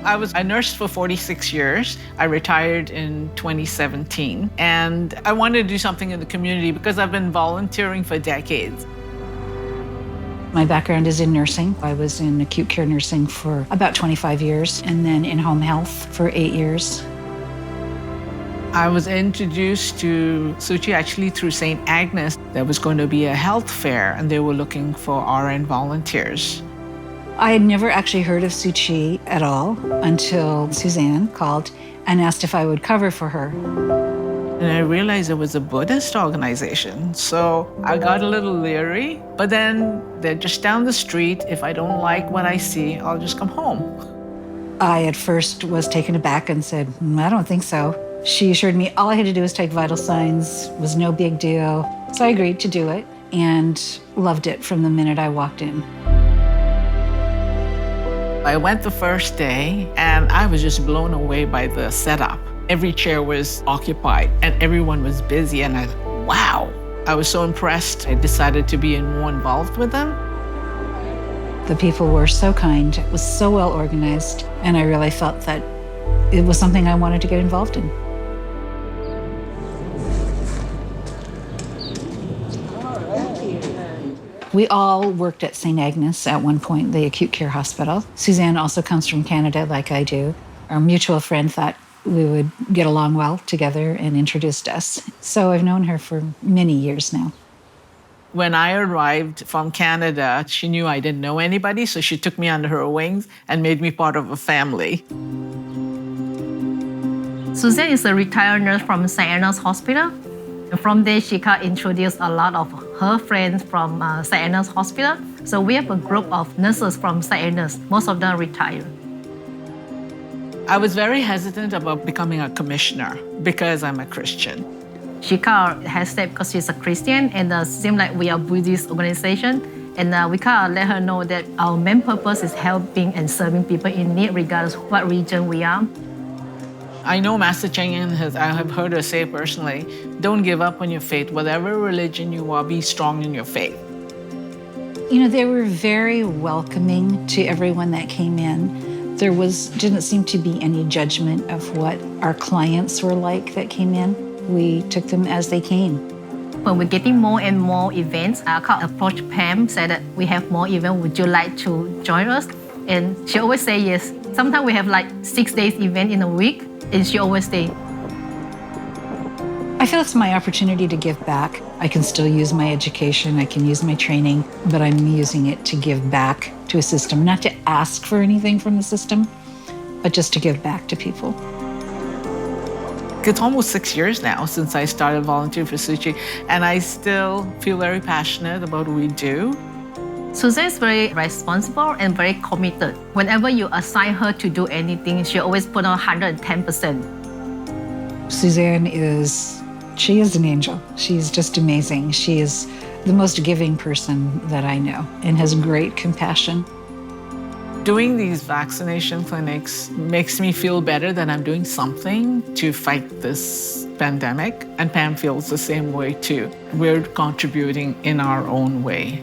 I nursed for 46 years. I retired in 2017, and I wanted to do something in the community because I've been volunteering for decades. My background is in nursing. I was in acute care nursing for about 25 years, and then in home health for 8 years. I was introduced to Tzu Chi actually through Saint Agnes. There was going to be a health fair, and they were looking for RN volunteers. I had never actually heard of Tzu Chi at all until Suzanne called and asked if I would cover for her. And I realized it was a Buddhist organization, so I got a little leery. But then they're just down the street. If I don't like what I see, I'll just come home. I at first was taken aback and said, I don't think so. She assured me all I had to do was take vital signs, was no big deal. So I agreed to do it and loved it from the minute I walked in. I went the first day, and I was just blown away by the setup. Every chair was occupied, and everyone was busy, and wow. I was so impressed. I decided to be more involved with them. The people were so kind, it was so well organized, and I really felt that it was something I wanted to get involved in. We all worked at Saint Agnes at one point, the acute care hospital. Suzanne also comes from Canada, like I do. Our mutual friend thought we would get along well together and introduced us. So I've known her for many years now. When I arrived from Canada, she knew I didn't know anybody, so she took me under her wings and made me part of a family. Suzanne is a retired nurse from Saint Agnes Hospital. From there, she got introduced a lot of her friends from Saint Agnes Hospital. So we have a group of nurses from Saint Agnes. Most of them retired. I was very hesitant about becoming a commissioner because I'm a Christian. She kind of hesitated because she's a Christian, and it seemed like we are a Buddhist organization. And we kind of let her know that our main purpose is helping and serving people in need, regardless of what region we are. I know Master Chen I have heard her say personally, don't give up on your faith. Whatever religion you are, be strong in your faith. You know, they were very welcoming to everyone that came in. There didn't seem to be any judgment of what our clients were like that came in. We took them as they came. When we're getting more and more events, I approached Pam, said that we have more events, would you like to join us? And she always say yes. Sometimes we have like 6 days event in a week, and she always say. I feel it's my opportunity to give back. I can still use my education, I can use my training, but I'm using it to give back to a system, not to ask for anything from the system, but just to give back to people. It's almost 6 years now since I started volunteering for Tzu Chi, and I still feel very passionate about what we do. Suzanne is very responsible and very committed. Whenever you assign her to do anything, she always put on 110%. Suzanne is an angel. She's just amazing. She is the most giving person that I know and has great compassion. Doing these vaccination clinics makes me feel better that I'm doing something to fight this pandemic, and Pam feels the same way too. We're contributing in our own way.